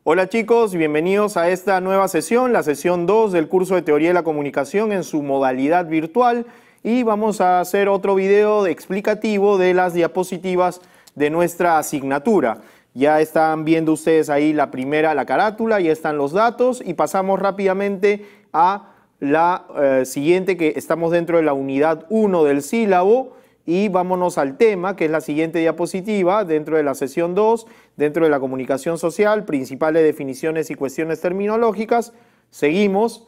Hola chicos, bienvenidos a esta nueva sesión, la sesión 2 del curso de Teoría de la Comunicación en su modalidad virtual, y vamos a hacer otro video explicativo de las diapositivas de nuestra asignatura. Ya están viendo ustedes ahí la carátula, ya están los datos, y pasamos rápidamente a la siguiente, que estamos dentro de la unidad 1 del sílabo. Y vámonos al tema, que es la siguiente diapositiva, dentro de la sesión 2, dentro de la comunicación social, principales definiciones y cuestiones terminológicas. Seguimos.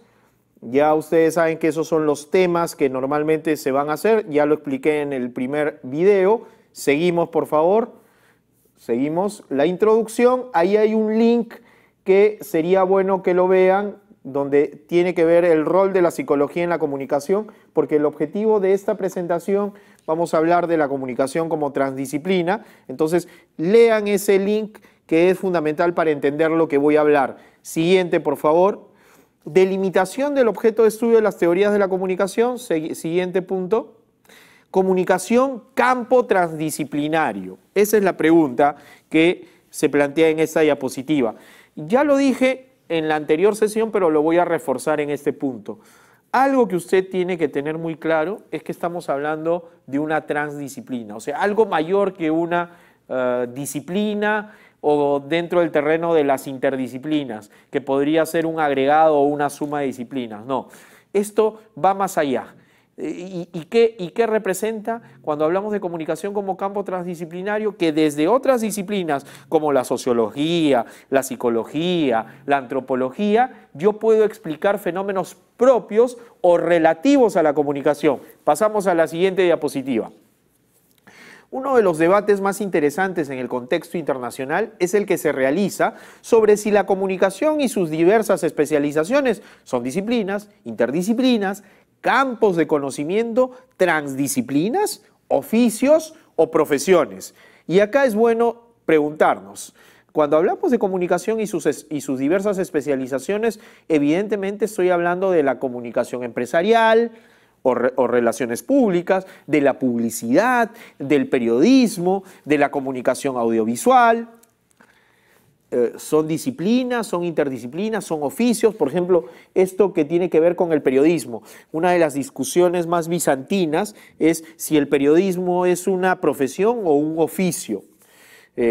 Ya ustedes saben que esos son los temas que normalmente se van a hacer. Ya lo expliqué en el primer video. Seguimos, por favor. Seguimos. La introducción, ahí hay un link que sería bueno que lo vean, donde tiene que ver el rol de la psicología en la comunicación, porque el objetivo de esta presentación, vamos a hablar de la comunicación como transdisciplina. Entonces, lean ese link que es fundamental para entender lo que voy a hablar. Siguiente, por favor. Delimitación del objeto de estudio de las teorías de la comunicación. Siguiente punto. Comunicación, campo transdisciplinario. Esa es la pregunta que se plantea en esta diapositiva. Ya lo dije en la anterior sesión, pero lo voy a reforzar en este punto. Algo que usted tiene que tener muy claro es que estamos hablando de una transdisciplina, o sea, algo mayor que una disciplina o dentro del terreno de las interdisciplinas, que podría ser un agregado o una suma de disciplinas. No, esto va más allá. ¿Y qué representa cuando hablamos de comunicación como campo transdisciplinario? Que desde otras disciplinas como la sociología, la psicología, la antropología, yo puedo explicar fenómenos propios o relativos a la comunicación. Pasamos a la siguiente diapositiva. Uno de los debates más interesantes en el contexto internacional es el que se realiza sobre si la comunicación y sus diversas especializaciones son disciplinas, interdisciplinas, campos de conocimiento, transdisciplinas, oficios o profesiones. Y acá es bueno preguntarnos, cuando hablamos de comunicación y sus diversas especializaciones, evidentemente estoy hablando de la comunicación empresarial o relaciones públicas, de la publicidad, del periodismo, de la comunicación audiovisual. Son disciplinas, son interdisciplinas, son oficios. Por ejemplo, esto que tiene que ver con el periodismo. Una de las discusiones más bizantinas es si el periodismo es una profesión o un oficio.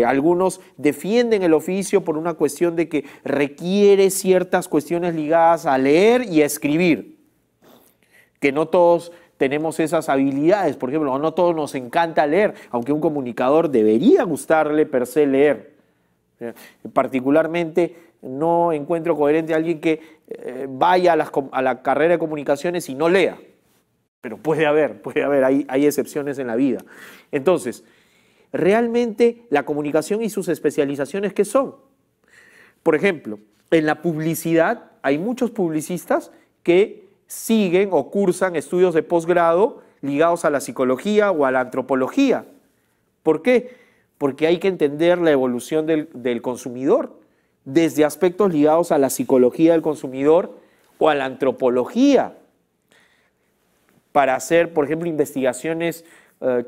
Algunos defienden el oficio por una cuestión de que requiere ciertas cuestiones ligadas a leer y a escribir, que no todos tenemos esas habilidades. Por ejemplo, no todos nos encanta leer, aunque a un comunicador debería gustarle per se leer. Particularmente no encuentro coherente a alguien que vaya a la carrera de comunicaciones y no lea, pero puede haber, hay excepciones en la vida. Entonces, realmente la comunicación y sus especializaciones, ¿qué son? Por ejemplo, en la publicidad hay muchos publicistas que siguen o cursan estudios de posgrado ligados a la psicología o a la antropología. ¿Por qué? Porque hay que entender la evolución del consumidor, desde aspectos ligados a la psicología del consumidor o a la antropología, para hacer, por ejemplo, investigaciones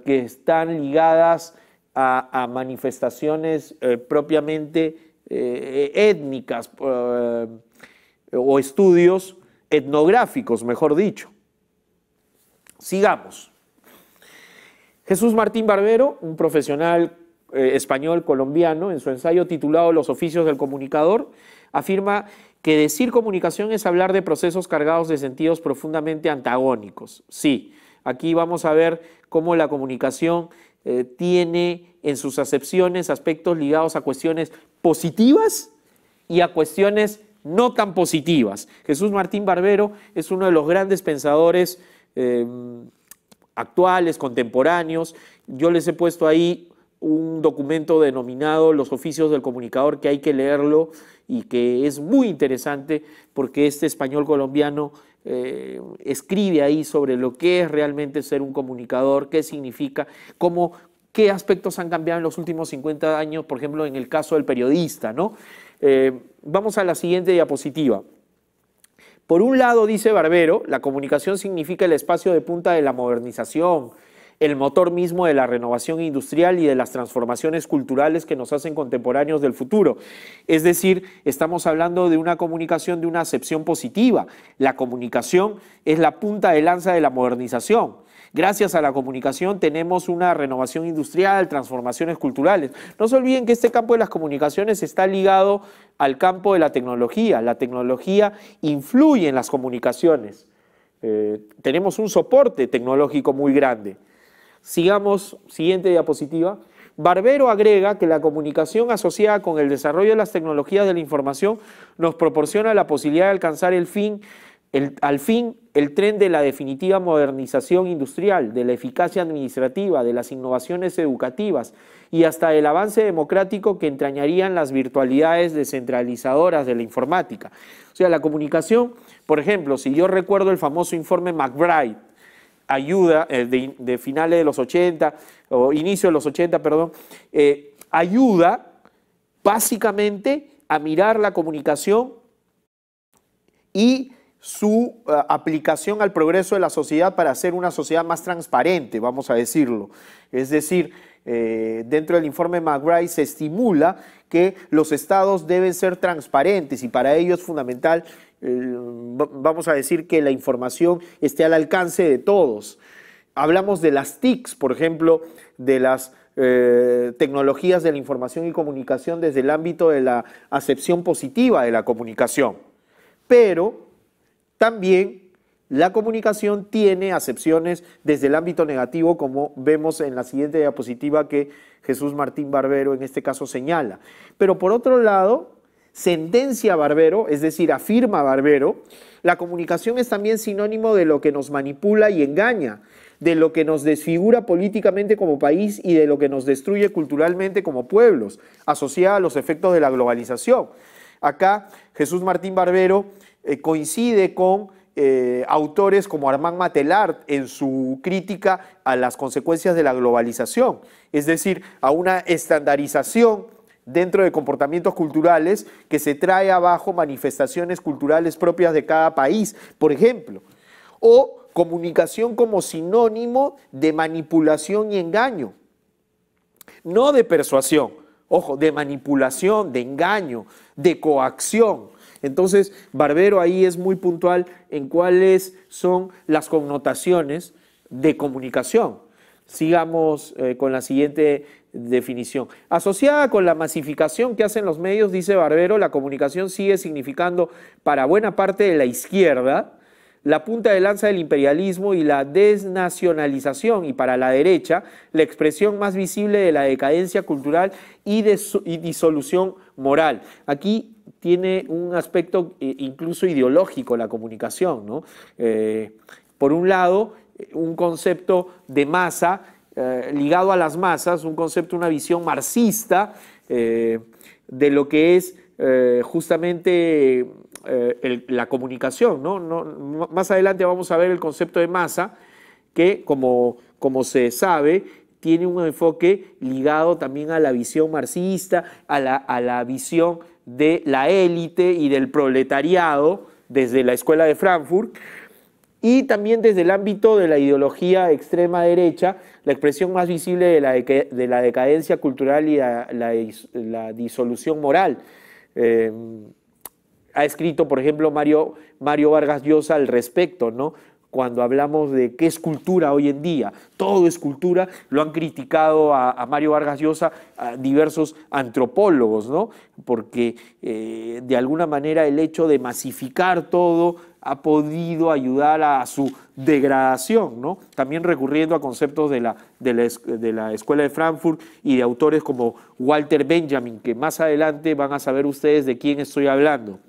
que están ligadas a manifestaciones propiamente étnicas o estudios etnográficos, mejor dicho. Sigamos. Jesús Martín Barbero, un profesional español colombiano, en su ensayo titulado Los oficios del comunicador, afirma que decir comunicación es hablar de procesos cargados de sentidos profundamente antagónicos. Sí, aquí vamos a ver cómo la comunicación tiene en sus acepciones aspectos ligados a cuestiones positivas y a cuestiones no tan positivas. Jesús Martín Barbero es uno de los grandes pensadores actuales, contemporáneos. Yo les he puesto ahí un documento denominado Los oficios del comunicador, que hay que leerlo y que es muy interesante porque este español colombiano escribe ahí sobre lo que es realmente ser un comunicador, qué significa, qué aspectos han cambiado en los últimos 50 años, por ejemplo, en el caso del periodista, ¿no? Vamos a la siguiente diapositiva. Por un lado, dice Barbero, la comunicación significa el espacio de punta de la modernización, el motor mismo de la renovación industrial y de las transformaciones culturales que nos hacen contemporáneos del futuro. Es decir, estamos hablando de una comunicación de una acepción positiva. La comunicación es la punta de lanza de la modernización. Gracias a la comunicación tenemos una renovación industrial, transformaciones culturales. No se olviden que este campo de las comunicaciones está ligado al campo de la tecnología. La tecnología influye en las comunicaciones. Tenemos un soporte tecnológico muy grande. Sigamos, siguiente diapositiva. Barbero agrega que la comunicación asociada con el desarrollo de las tecnologías de la información nos proporciona la posibilidad de alcanzar al fin el tren de la definitiva modernización industrial, de la eficacia administrativa, de las innovaciones educativas y hasta el avance democrático que entrañarían las virtualidades descentralizadoras de la informática. O sea, la comunicación, por ejemplo, si yo recuerdo el famoso informe McBride, ayuda de finales de los 80, o inicio de los 80, perdón, ayuda básicamente a mirar la comunicación y su aplicación al progreso de la sociedad para hacer una sociedad más transparente, vamos a decirlo. Es decir, dentro del informe McBride se estimula que los estados deben ser transparentes y para ello es fundamental, vamos a decir, que la información esté al alcance de todos. Hablamos de las TICs, por ejemplo, de las tecnologías de la información y comunicación desde el ámbito de la acepción positiva de la comunicación. Pero también la comunicación tiene acepciones desde el ámbito negativo, como vemos en la siguiente diapositiva que Jesús Martín Barbero en este caso señala. Pero por otro lado, sentencia Barbero, es decir, afirma Barbero, la comunicación es también sinónimo de lo que nos manipula y engaña, de lo que nos desfigura políticamente como país y de lo que nos destruye culturalmente como pueblos, asociada a los efectos de la globalización. Acá Jesús Martín Barbero coincide con autores como Armand Matelart en su crítica a las consecuencias de la globalización, es decir, a una estandarización dentro de comportamientos culturales que se trae abajo manifestaciones culturales propias de cada país, por ejemplo, o comunicación como sinónimo de manipulación y engaño, no de persuasión, ojo, de manipulación, de engaño, de coacción. Entonces, Barbero ahí es muy puntual en cuáles son las connotaciones de comunicación. Sigamos con la siguiente definición. Asociada con la masificación que hacen los medios, dice Barbero, la comunicación sigue significando para buena parte de la izquierda la punta de lanza del imperialismo y la desnacionalización, y para la derecha la expresión más visible de la decadencia cultural y disolución moral. Aquí tiene un aspecto incluso ideológico la comunicación, ¿no? Por un lado, un concepto de masa ligado a las masas, un concepto, una visión marxista de lo que es justamente la comunicación, ¿no? Más adelante vamos a ver el concepto de masa que, como se sabe, tiene un enfoque ligado también a la visión marxista, a la visión de la élite y del proletariado desde la Escuela de Frankfurt, y también desde el ámbito de la ideología extrema derecha, la expresión más visible de la decadencia cultural y la disolución moral. Ha escrito, por ejemplo, Mario Vargas Llosa al respecto, ¿no? Cuando hablamos de qué es cultura hoy en día, todo es cultura, lo han criticado a Mario Vargas Llosa a diversos antropólogos, ¿no? Porque de alguna manera el hecho de masificar todo ha podido ayudar a su degradación, ¿no? También recurriendo a conceptos de la Escuela de Frankfurt y de autores como Walter Benjamin, que más adelante van a saber ustedes de quién estoy hablando.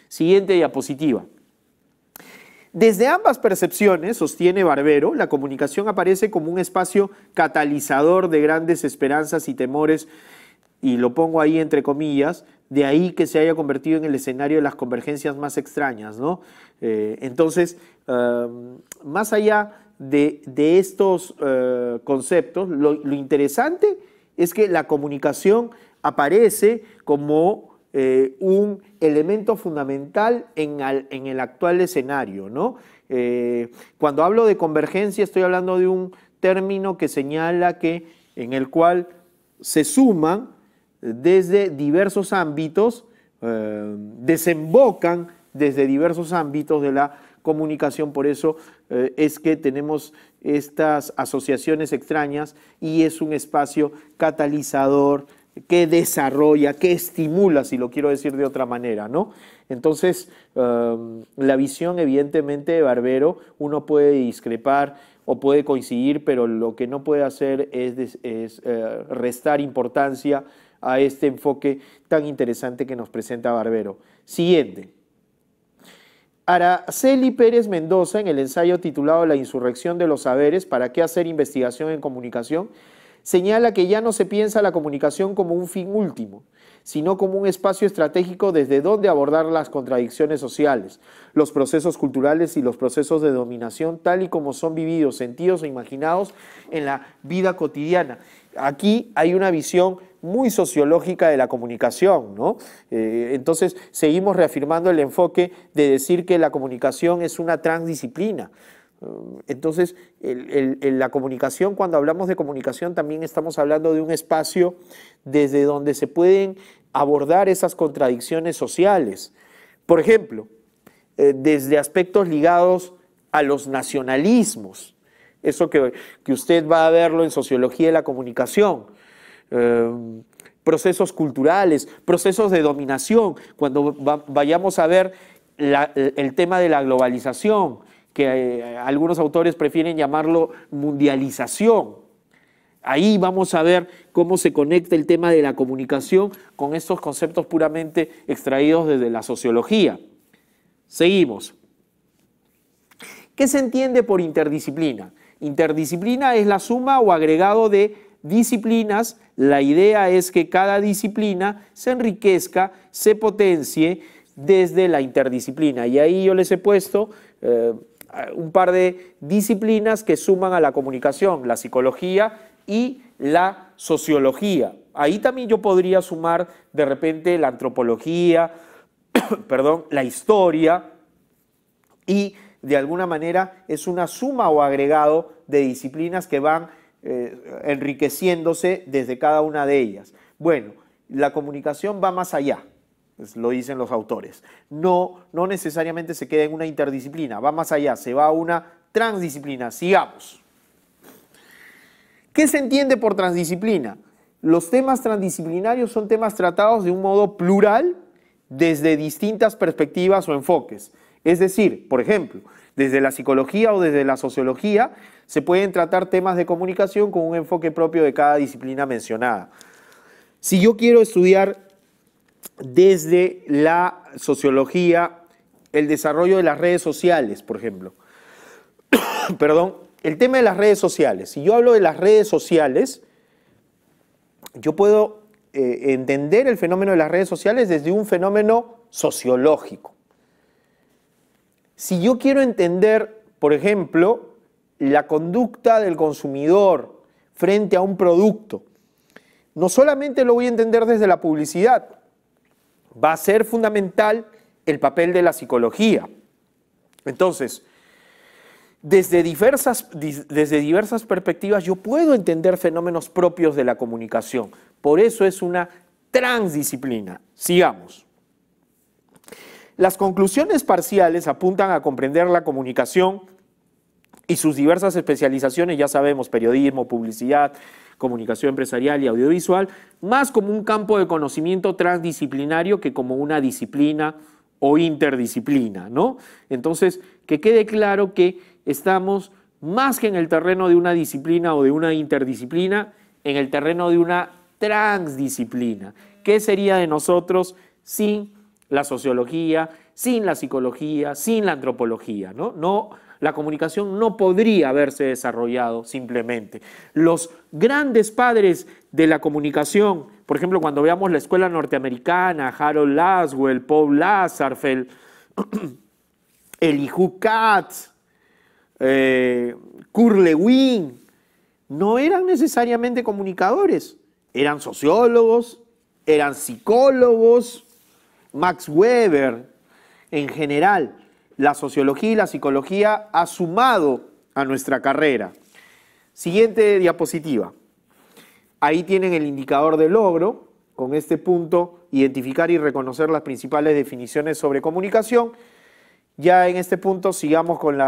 Siguiente diapositiva. Desde ambas percepciones, sostiene Barbero, la comunicación aparece como un espacio catalizador de grandes esperanzas y temores, y lo pongo ahí entre comillas, de ahí que se haya convertido en el escenario de las convergencias más extrañas, ¿no? Entonces, más allá de estos conceptos, lo interesante es que la comunicación aparece como un elemento fundamental en el actual escenario, ¿no? Cuando hablo de convergencia estoy hablando de un término que señala que en el cual se suman desde diversos ámbitos, desembocan desde diversos ámbitos de la comunicación. Por eso es que tenemos estas asociaciones extrañas y es un espacio catalizador que desarrolla, que estimula, si lo quiero decir de otra manera, ¿no? Entonces, la visión evidentemente de Barbero, uno puede discrepar o puede coincidir, pero lo que no puede hacer es restar importancia a este enfoque tan interesante que nos presenta Barbero. Siguiente. Araceli Pérez Mendoza, en el ensayo titulado La insurrección de los saberes, ¿para qué hacer investigación en comunicación?, señala que ya no se piensa la comunicación como un fin último, sino como un espacio estratégico desde donde abordar las contradicciones sociales, los procesos culturales y los procesos de dominación tal y como son vividos, sentidos e imaginados en la vida cotidiana. Aquí hay una visión muy sociológica de la comunicación, ¿no? Entonces seguimos reafirmando el enfoque de decir que la comunicación es una transdisciplina. Entonces, la comunicación, cuando hablamos de comunicación, también estamos hablando de un espacio desde donde se pueden abordar esas contradicciones sociales. Por ejemplo, desde aspectos ligados a los nacionalismos, eso que usted va a verlo en Sociología de la Comunicación, procesos culturales, procesos de dominación, cuando vayamos a ver el tema de la globalización, que algunos autores prefieren llamarlo mundialización. Ahí vamos a ver cómo se conecta el tema de la comunicación con estos conceptos puramente extraídos desde la sociología. Seguimos. ¿Qué se entiende por interdisciplina? Interdisciplina es la suma o agregado de disciplinas. La idea es que cada disciplina se enriquezca, se potencie desde la interdisciplina. Y ahí yo les he puesto un par de disciplinas que suman a la comunicación, la psicología y la sociología. Ahí también yo podría sumar de repente la antropología, perdón, la historia, y de alguna manera es una suma o agregado de disciplinas que van enriqueciéndose desde cada una de ellas. Bueno, la comunicación va más allá. Lo dicen los autores. No necesariamente se queda en una interdisciplina, va más allá, se va a una transdisciplina. Sigamos. ¿Qué se entiende por transdisciplina? Los temas transdisciplinarios son temas tratados de un modo plural desde distintas perspectivas o enfoques. Es decir, por ejemplo, desde la psicología o desde la sociología se pueden tratar temas de comunicación con un enfoque propio de cada disciplina mencionada. Si yo quiero estudiar desde la sociología el desarrollo de las redes sociales, por ejemplo. Perdón, el tema de las redes sociales. Si yo hablo de las redes sociales, yo puedo entender el fenómeno de las redes sociales desde un fenómeno sociológico. Si yo quiero entender, por ejemplo, la conducta del consumidor frente a un producto, no solamente lo voy a entender desde la publicidad, va a ser fundamental el papel de la psicología. Entonces, desde diversas perspectivas yo puedo entender fenómenos propios de la comunicación. Por eso es una transdisciplina. Sigamos. Las conclusiones parciales apuntan a comprender la comunicación y sus diversas especializaciones, ya sabemos, periodismo, publicidad, comunicación empresarial y audiovisual, más como un campo de conocimiento transdisciplinario que como una disciplina o interdisciplina, ¿no? Entonces, que quede claro que estamos más que en el terreno de una disciplina o de una interdisciplina, en el terreno de una transdisciplina. ¿Qué sería de nosotros sin la sociología, sin la psicología, sin la antropología, ¿no? La comunicación no podría haberse desarrollado simplemente. Los grandes padres de la comunicación, por ejemplo, cuando veamos la escuela norteamericana, Harold Laswell, Paul Lazarsfeld, Elihu Katz, Kurt Lewin, no eran necesariamente comunicadores, eran sociólogos, eran psicólogos, Max Weber. En general, la sociología y la psicología ha sumado a nuestra carrera. Siguiente diapositiva. Ahí tienen el indicador de logro. Con este punto, identificar y reconocer las principales definiciones sobre comunicación. Ya en este punto sigamos con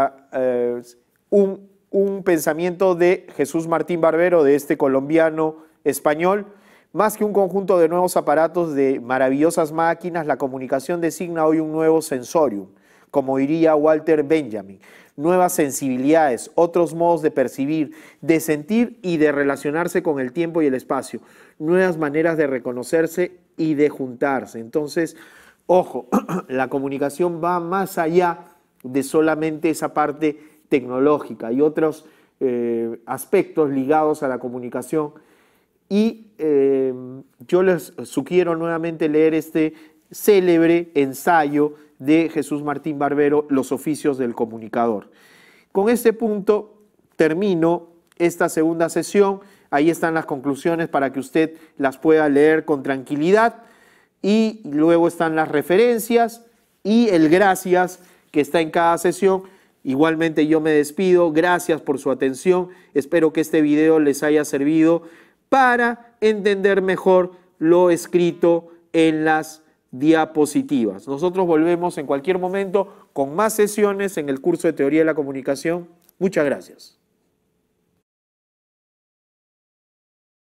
un pensamiento de Jesús Martín Barbero, de este colombiano español. Más que un conjunto de nuevos aparatos de maravillosas máquinas, la comunicación designa hoy un nuevo sensorium, como diría Walter Benjamin. Nuevas sensibilidades, otros modos de percibir, de sentir y de relacionarse con el tiempo y el espacio. Nuevas maneras de reconocerse y de juntarse. Entonces, ojo, la comunicación va más allá de solamente esa parte tecnológica. Hay otros aspectos ligados a la comunicación y yo les sugiero nuevamente leer este célebre ensayo de Jesús Martín Barbero, Los oficios del comunicador. Con este punto termino esta segunda sesión. Ahí están las conclusiones para que usted las pueda leer con tranquilidad y luego están las referencias y el gracias que está en cada sesión. Igualmente yo me despido, gracias por su atención, espero que este video les haya servido para entender mejor lo escrito en las diapositivas. Nosotros volvemos en cualquier momento con más sesiones en el curso de Teoría de la Comunicación. Muchas gracias.